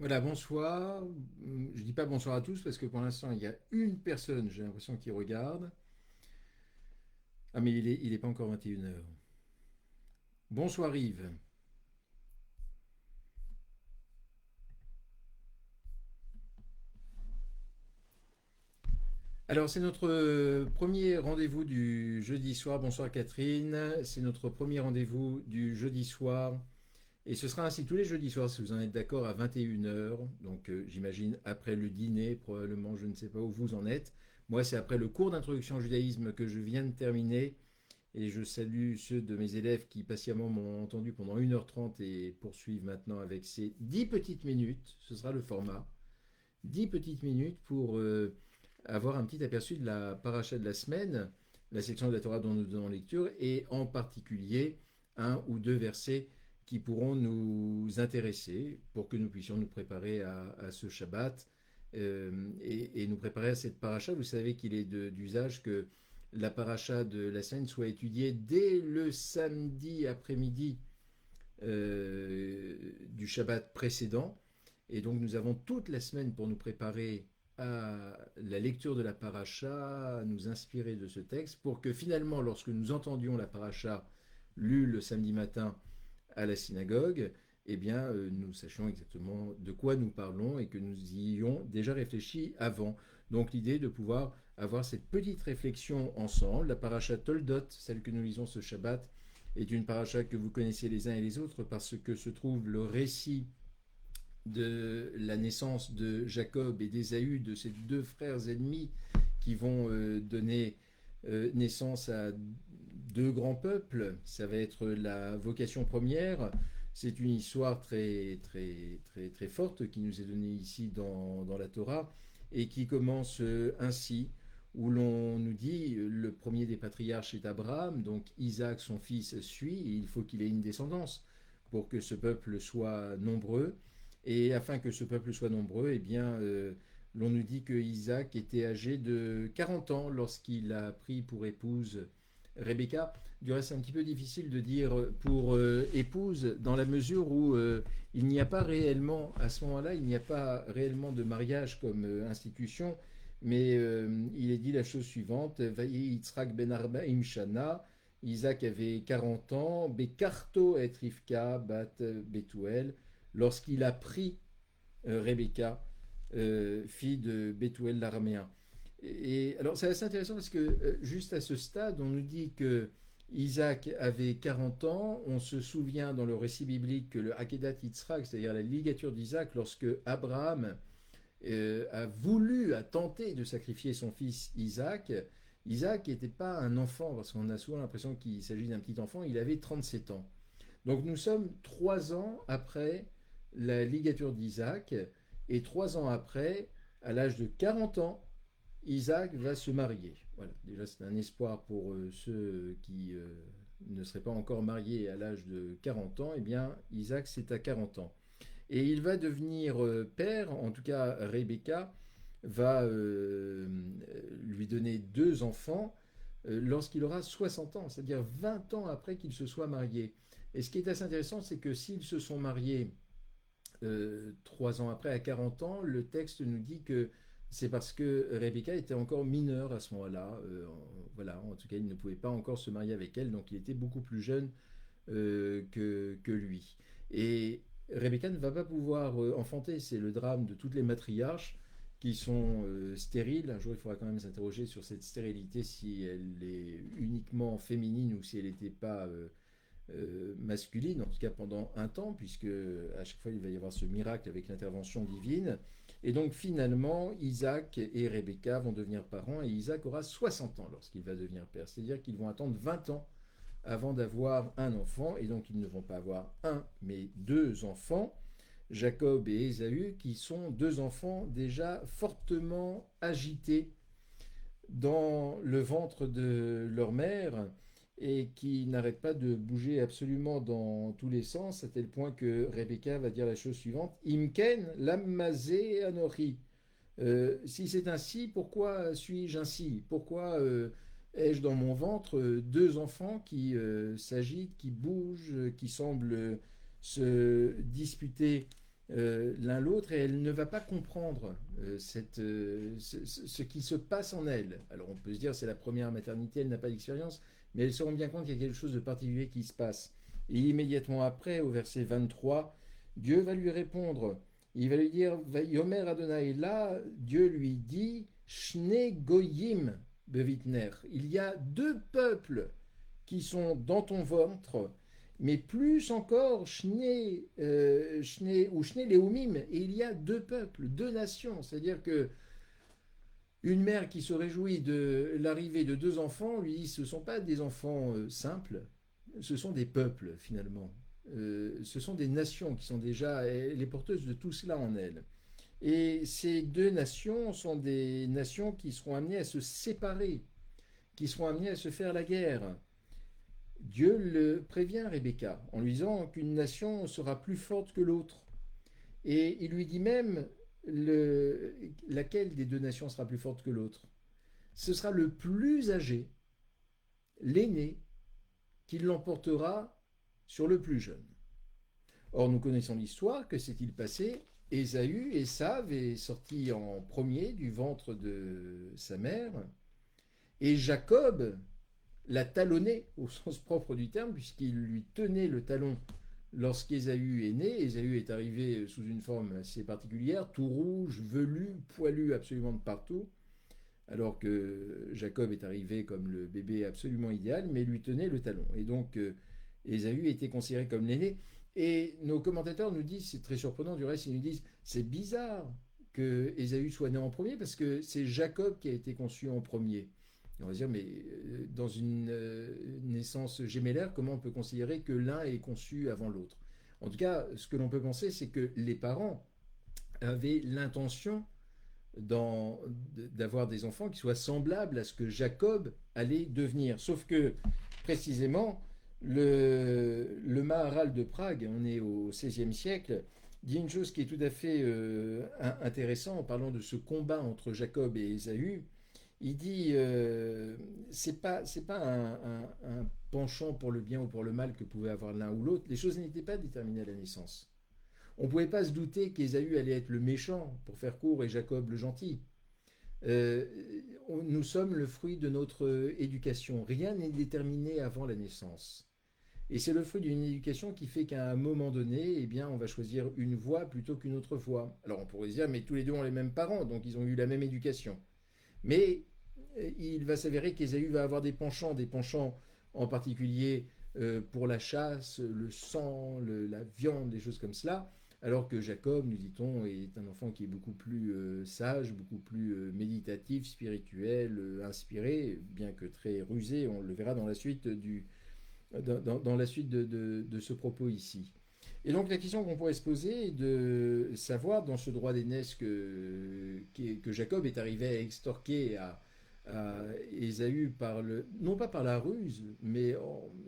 Voilà, bonsoir. Je dis pas bonsoir à tous parce que pour l'instant, il y a une personne, j'ai l'impression, qui regarde. Ah, mais il est pas encore 21 heures. Bonsoir Yves. Alors, c'est notre premier rendez-vous du jeudi soir. Bonsoir Catherine. C'est notre premier rendez-vous du jeudi soir. Et ce sera ainsi tous les jeudis soirs, si vous en êtes d'accord, à 21 heures. Donc, j'imagine après le dîner, probablement, je ne sais pas où vous en êtes. Moi, c'est après le cours d'introduction au judaïsme que je viens de terminer. Et je salue ceux de mes élèves qui patiemment m'ont entendu pendant 1h30 et poursuivent maintenant avec ces 10 petites minutes. Ce sera le format. 10 petites minutes pour avoir un petit aperçu de la paracha de la semaine, la section de la Torah dont nous donnons lecture, et en particulier un ou deux versets qui pourront nous intéresser pour que nous puissions nous préparer à ce Shabbat et nous préparer à cette paracha. Vous savez qu'il est d'usage que la paracha de la semaine soit étudiée dès le samedi après-midi du Shabbat précédent. Et donc nous avons toute la semaine pour nous préparer à la lecture de la paracha, à nous inspirer de ce texte, pour que finalement, lorsque nous entendions la paracha lue le samedi matin à la synagogue, eh bien, nous sachions exactement de quoi nous parlons et que nous y ayons déjà réfléchi avant. Donc l'idée de pouvoir avoir cette petite réflexion ensemble. La paracha Toldot, celle que nous lisons ce Shabbat, est une paracha que vous connaissez les uns et les autres parce que se trouve le récit de la naissance de Jacob et d'Ésaü, de ces deux frères ennemis qui vont donner naissance à deux grands peuples. Ça va être la vocation première. C'est une histoire très, très, très, très forte qui nous est donnée ici dans la Torah et qui commence ainsi, où l'on nous dit le premier des patriarches est Abraham, donc Isaac, son fils, suit, et il faut qu'il ait une descendance pour que ce peuple soit nombreux. Et afin que ce peuple soit nombreux, eh bien, l'on nous dit que Isaac était âgé de 40 ans lorsqu'il a pris pour épouse Rebecca. Du reste, c'est un petit peu difficile de dire pour épouse dans la mesure où il n'y a pas réellement, à ce moment-là, il n'y a pas réellement de mariage comme institution, mais il est dit la chose suivante, Vaïe Yitzhak ben Arbaim Shana, Isaac avait 40 ans, Bekarto et Rivka bat Betuel, lorsqu'il a pris Rebecca, fille de Bethuel l'araméen. Et alors c'est assez intéressant parce que juste à ce stade, on nous dit que Isaac avait 40 ans. On se souvient dans le récit biblique que le Akedat Yitzhak, c'est-à-dire la ligature d'Isaac, lorsque Abraham a voulu, a tenté de sacrifier son fils Isaac, Isaac n'était pas un enfant, parce qu'on a souvent l'impression qu'il s'agit d'un petit enfant, il avait 37 ans. Donc nous sommes 3 ans après la ligature d'Isaac, et 3 ans après, à l'âge de 40 ans, Isaac va se marier. Voilà, déjà c'est un espoir pour ceux qui ne seraient pas encore mariés à l'âge de 40 ans. Eh bien, Isaac, c'est à 40 ans. Et il va devenir père, en tout cas Rebecca va lui donner deux enfants lorsqu'il aura 60 ans, c'est-à-dire 20 ans après qu'il se soit marié. Et ce qui est assez intéressant, c'est que s'ils se sont mariés 3 ans après, à 40 ans, le texte nous dit que c'est parce que Rebecca était encore mineure à ce moment-là. Voilà, en tout cas, il ne pouvait pas encore se marier avec elle, donc il était beaucoup plus jeune que lui. Et Rebecca ne va pas pouvoir enfanter, c'est le drame de toutes les matriarches qui sont stériles. Un jour, il faudra quand même s'interroger sur cette stérilité, si elle est uniquement féminine ou si elle n'était pas masculine, en tout cas pendant un temps, puisque à chaque fois il va y avoir ce miracle avec l'intervention divine. Et donc finalement, Isaac et Rebecca vont devenir parents et Isaac aura 60 ans lorsqu'il va devenir père. C'est-à-dire qu'ils vont attendre 20 ans avant d'avoir un enfant et donc ils ne vont pas avoir un mais deux enfants. Jacob et Ésaü, qui sont deux enfants déjà fortement agités dans le ventre de leur mère et qui n'arrêtent pas de bouger absolument dans tous les sens, à tel point que Rebecca va dire la chose suivante: Imken lammazé anori. Si c'est ainsi, pourquoi suis-je ainsi? Pourquoi ai-je dans mon ventre deux enfants qui s'agitent, qui bougent, qui semblent se disputer l'un l'autre et elle ne va pas comprendre ce qui se passe en elle. Alors on peut se dire c'est la première maternité, elle n'a pas d'expérience, mais elle se rend bien compte qu'il y a quelque chose de particulier qui se passe. Et immédiatement après, au verset 23, Dieu va lui répondre. Il va lui dire, Yomer Adonai, là, Dieu lui dit, Shne Goyim Bevitner. Il y a deux peuples qui sont dans ton ventre, mais plus encore, ou Shne Leumim, et il y a deux peuples, deux nations. C'est-à-dire que une mère qui se réjouit de l'arrivée de deux enfants, lui dit, ce ne sont pas des enfants simples, ce sont des peuples finalement. Ce sont des nations qui sont déjà les porteuses de tout cela en elles. Et ces deux nations sont des nations qui seront amenées à se séparer, qui seront amenées à se faire la guerre. Dieu le prévient Rebecca en lui disant qu'une nation sera plus forte que l'autre. Et il lui dit même laquelle des deux nations sera plus forte que l'autre. Ce sera le plus âgé, l'aîné, qui l'emportera sur le plus jeune. Or, nous connaissons l'histoire, que s'est-il passé? Esav est sorti en premier du ventre de sa mère, et Jacob l'a talonné au sens propre du terme, puisqu'il lui tenait le talon lorsqu'Ésaü est né. Ésaü est arrivé sous une forme assez particulière, tout rouge, velu, poilu absolument de partout, alors que Jacob est arrivé comme le bébé absolument idéal, mais lui tenait le talon. Et donc Ésaü était considéré comme l'aîné. Et nos commentateurs nous disent, c'est très surprenant du reste, ils nous disent, c'est bizarre que Ésaü soit né en premier, parce que c'est Jacob qui a été conçu en premier. On va dire, mais dans une naissance gémellaire, comment on peut considérer que l'un est conçu avant l'autre? En tout cas, ce que l'on peut penser, c'est que les parents avaient l'intention d'avoir des enfants qui soient semblables à ce que Jacob allait devenir. Sauf que, précisément, le Maharal de Prague, on est au XVIe siècle, dit une chose qui est tout à fait intéressante en parlant de ce combat entre Jacob et Ésaü. Il dit c'est pas un penchant pour le bien ou pour le mal que pouvait avoir l'un ou l'autre. Les choses n'étaient pas déterminées à la naissance. On ne pouvait pas se douter qu'Ésaü allait être le méchant, pour faire court, et Jacob le gentil. Euh, nous sommes le fruit de notre éducation. Rien n'est déterminé avant la naissance. Et c'est le fruit d'une éducation qui fait qu'à un moment donné, eh bien, on va choisir une voie plutôt qu'une autre voie. Alors on pourrait se dire, mais tous les deux ont les mêmes parents, donc ils ont eu la même éducation. Mais il va s'avérer qu'Ésaü va avoir des penchants en particulier pour la chasse, le sang, la viande, des choses comme cela, alors que Jacob, nous dit-on, est un enfant qui est beaucoup plus sage, beaucoup plus méditatif, spirituel, inspiré, bien que très rusé, on le verra dans la suite, dans la suite de ce propos ici. Et donc la question qu'on pourrait se poser est de savoir dans ce droit d'aînesse que Jacob est arrivé à extorquer à Ésaü non pas par la ruse, mais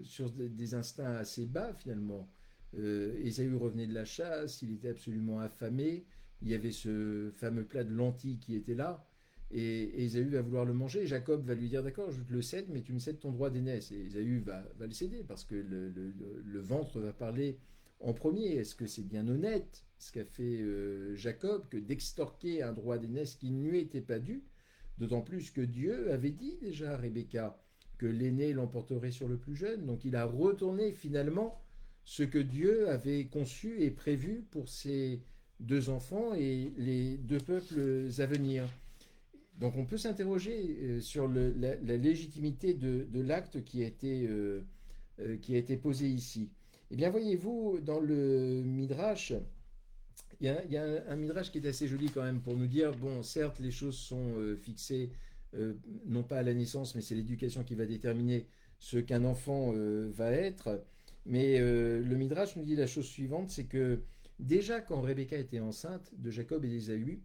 sur des instincts assez bas finalement. Ésaü revenait de la chasse, il était absolument affamé, il y avait ce fameux plat de lentilles qui était là, et Ésaü va vouloir le manger, et Jacob va lui dire d'accord, je te le cède, mais tu me cèdes ton droit d'aînesse. Et Ésaü va le céder, parce que le ventre va parler en premier. Est-ce que c'est bien honnête ce qu'a fait Jacob que d'extorquer un droit d'aînesse qui ne lui était pas dû? D'autant plus que Dieu avait dit déjà à Rebecca que l'aîné l'emporterait sur le plus jeune. Donc il a retourné finalement ce que Dieu avait conçu et prévu pour ses deux enfants et les deux peuples à venir. Donc on peut s'interroger sur la légitimité de l'acte qui a été posé ici. Eh bien voyez-vous, dans le Midrash, il y a un Midrash qui est assez joli quand même pour nous dire, bon, certes, les choses sont fixées, non pas à la naissance, mais c'est l'éducation qui va déterminer ce qu'un enfant va être. Mais le Midrash nous dit la chose suivante, c'est que déjà quand Rebecca était enceinte de Jacob et d'Ésaü,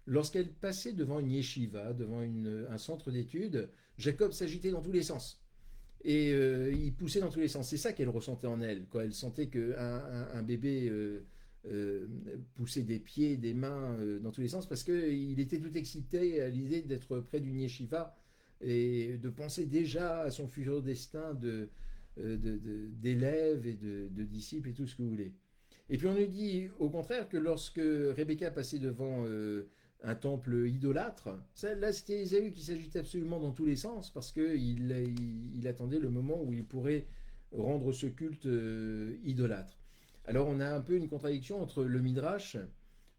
lorsqu'elle passait devant une yeshiva, devant un centre d'études, Jacob s'agitait dans tous les sens. Et il poussait dans tous les sens. C'est ça qu'elle ressentait en elle. Quand elle sentait qu'un bébé euh, poussait des pieds, des mains dans tous les sens, parce qu'il était tout excité à l'idée d'être près d'une yeshiva et de penser déjà à son futur destin d'élève et de disciple et tout ce que vous voulez. Et puis on nous dit au contraire que lorsque Rebecca passait devant un temple idolâtre, ça, là c'était Ésaü qui s'agitait absolument dans tous les sens parce qu'il attendait le moment où il pourrait rendre ce culte idolâtre. Alors on a un peu une contradiction entre le Midrash,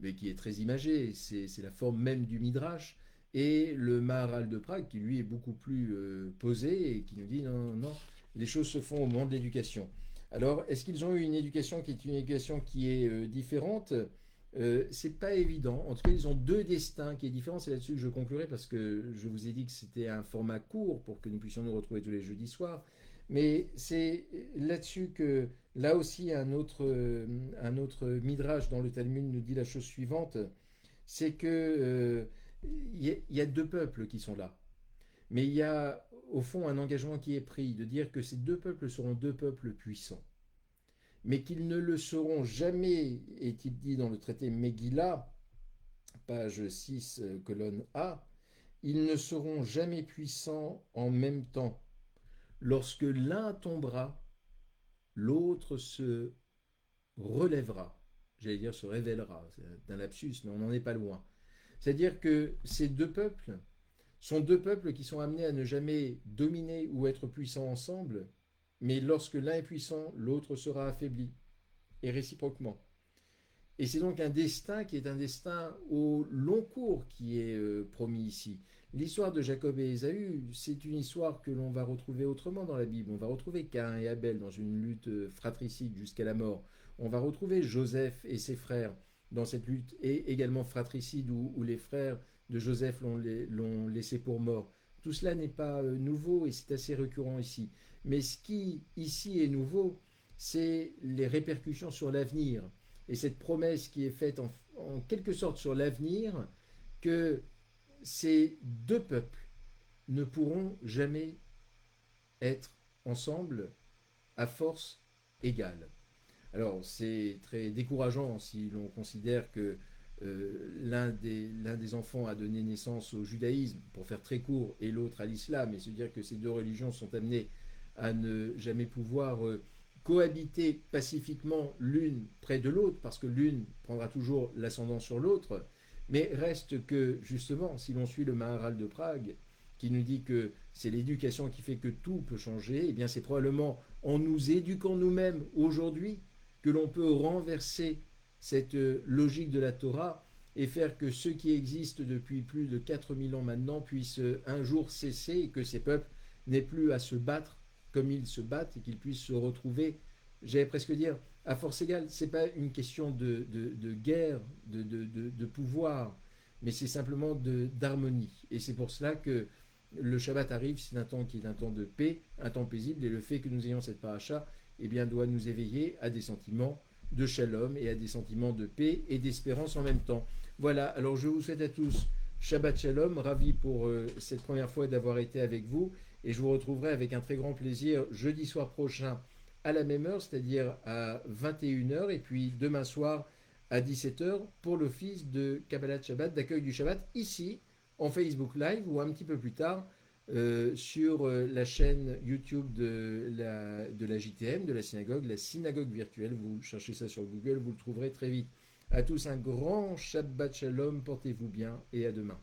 mais qui est très imagé, c'est la forme même du Midrash, et le Maharal de Prague, qui lui est beaucoup plus posé et qui nous dit non, non, les choses se font au moment de l'éducation. Alors, est-ce qu'ils ont eu une éducation qui est une éducation qui est différente? C'est pas évident. En tout cas, ils ont deux destins qui est différent. C'est là-dessus que je conclurai parce que je vous ai dit que c'était un format court pour que nous puissions nous retrouver tous les jeudis soirs. Mais c'est là-dessus que, là aussi, un autre midrash dans le Talmud nous dit la chose suivante, c'est que y a deux peuples qui sont là. Mais il y a au fond un engagement qui est pris de dire que ces deux peuples seront deux peuples puissants, mais qu'ils ne le seront jamais, est-il dit dans le traité Megillah, page 6, colonne A, ils ne seront jamais puissants en même temps. Lorsque l'un tombera, l'autre se relèvera. J'allais dire se révélera, c'est un lapsus, mais on n'en est pas loin. C'est-à-dire que ces deux peuples sont deux peuples qui sont amenés à ne jamais dominer ou être puissants ensemble, mais lorsque l'un est puissant, l'autre sera affaibli, et réciproquement. Et c'est donc un destin qui est un destin au long cours qui est promis ici. L'histoire de Jacob et Ésaü, c'est une histoire que l'on va retrouver autrement dans la Bible. On va retrouver Caïn et Abel dans une lutte fratricide jusqu'à la mort. On va retrouver Joseph et ses frères dans cette lutte et également fratricide où les frères de Joseph l'ont laissé pour mort. Tout cela n'est pas nouveau et c'est assez récurrent ici. Mais ce qui ici est nouveau, c'est les répercussions sur l'avenir et cette promesse qui est faite en quelque sorte sur l'avenir que ces deux peuples ne pourront jamais être ensemble à force égale. Alors c'est très décourageant si l'on considère que l'un des enfants a donné naissance au judaïsme, pour faire très court, et l'autre à l'islam, et se dire que ces deux religions sont amenées à ne jamais pouvoir cohabiter pacifiquement l'une près de l'autre, parce que l'une prendra toujours l'ascendant sur l'autre, mais reste que, justement, si l'on suit le Maharal de Prague, qui nous dit que c'est l'éducation qui fait que tout peut changer, eh bien c'est probablement en nous éduquant nous-mêmes aujourd'hui que l'on peut renverser cette logique de la Torah et faire que ceux qui existent depuis plus de 4000 ans maintenant puissent un jour cesser et que ces peuples n'aient plus à se battre comme ils se battent et qu'ils puissent se retrouver, j'allais presque dire, à force égale. Ce n'est pas une question de guerre, de pouvoir, mais c'est simplement d'harmonie. Et c'est pour cela que le Shabbat arrive, c'est un temps qui est un temps de paix, un temps paisible, et le fait que nous ayons cette paracha, eh bien, doit nous éveiller à des sentiments de shalom et à des sentiments de paix et d'espérance en même temps. Voilà, alors je vous souhaite à tous Shabbat Shalom, ravi pour cette première fois d'avoir été avec vous, et je vous retrouverai avec un très grand plaisir jeudi soir prochain à la même heure, c'est-à-dire à 21h, et puis demain soir à 17h pour l'office de Kabbalat Shabbat, d'accueil du Shabbat, ici en Facebook Live ou un petit peu plus tard sur la chaîne YouTube de la JTM, de la synagogue virtuelle. Vous cherchez ça sur Google, vous le trouverez très vite. À tous un grand Shabbat Shalom, portez-vous bien et à demain.